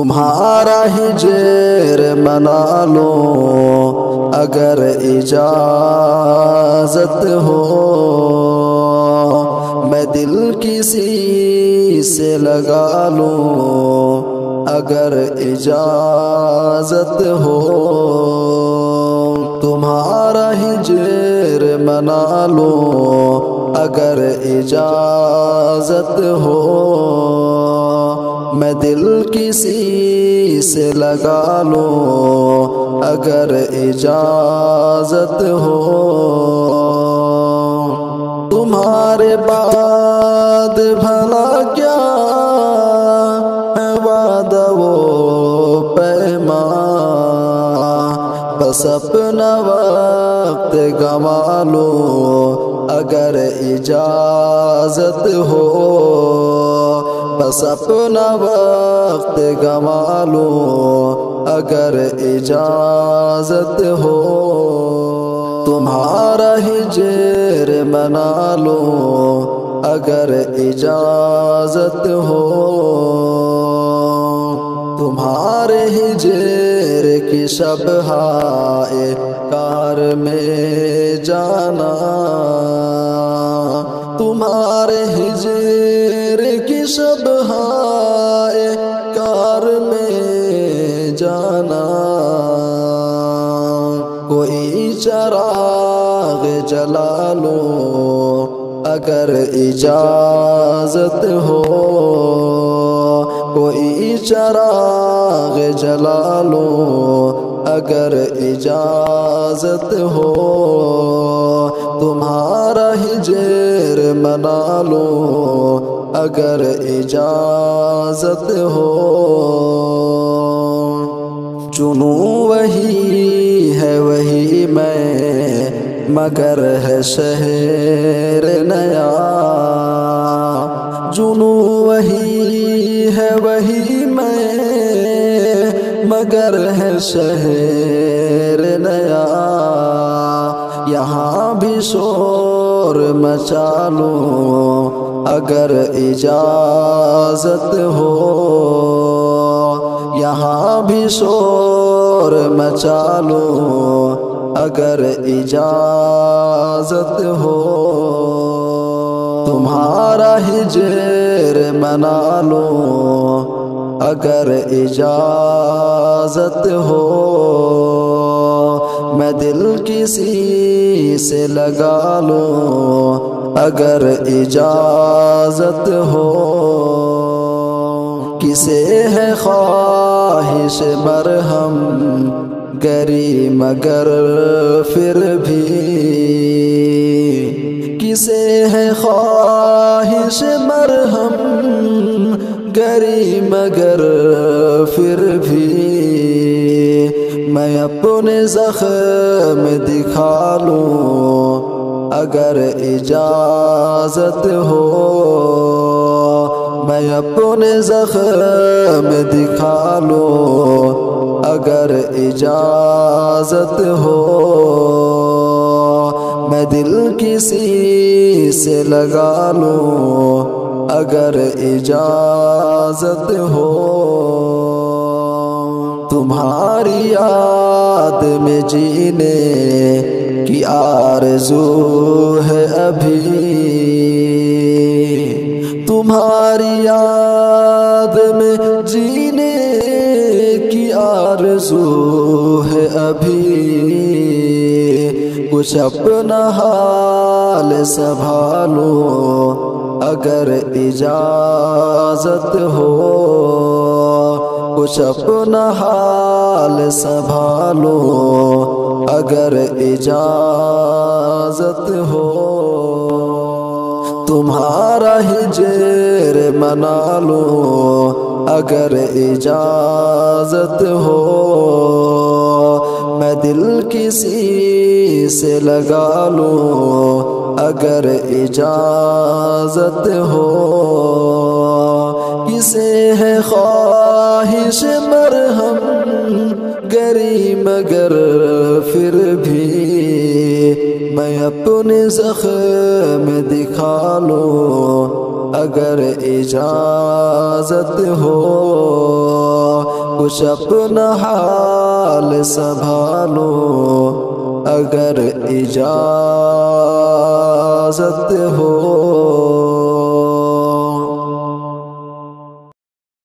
تمہارا ہجر منا لوں اگر اجازت ہو، میں دل کسی سے لگا لوں اگر اجازت ہو۔ تمہارا ہجر منا لوں اگر اجازت ہو، میں دل کسی سے لگا لوں اگر اجازت ہو۔ تمہارے بعد بھلا کیا ہے وعدہ و پیمان، بس اپنا وقت گنوا لوں اگر اجازت ہو، بس اپنا وقت گنوا لوں اگر اجازت ہو۔ تمہارا ہجر منا لوں اگر اجازت ہو، تمہارے ہجر کی شبہائے کار میں جانا، تمہارے ہجر کی شبہائے کار میں جانا، کوئی چراغ جلا لوں اگر اجازت ہو، کوئی چراغ جلا لوں اگر اجازت ہو۔ تمہارا ہجر منا لوں اگر اجازت ہو، چنوں وہی ہے وہی میں مگر ہے شہر نیا، جنوں وہی ہے وہی میں مگر ہے شہر نیا، یہاں بھی شور مچا لوں اگر اجازت ہو، یہاں بھی شور مچا لوں اگر اجازت ہو۔ تمہارا ہجر منا لوں اگر اجازت ہو، میں دل کسی سے لگا لوں اگر اجازت ہو۔ کسے ہے خواہش مرہم گری مگر پھر بھی، کسے ہے خواہش مرہم گری مگر پھر بھی، میں اپنے زخم دکھا لوں اگر اجازت ہو، میں اپنے زخم دکھا لوں اگر اجازت ہو، میں دل کسی سے لگا لوں اگر اجازت ہو۔ تمہاری یاد میں جینے کی آرزو ہے ابھی، تمہاری یاد میں جینے کی آرزو ہے ابھی، کچھ اپنا حال سنبھالو اگر اجازت ہو، کچھ اپنا حال سنبھالو اگر اجازت ہو۔ تمہارا ہجر منا لوں اگر اجازت ہو، میں دل کسی سے لگا لوں اگر اجازت ہو، کسے ہے خواہش مرہم گری مگر پھر بھی، میں اپنے زخم دکھا لوں اگر اجازت ہو، کچھ اپنا حال سنبھالو اگر اجازت ہو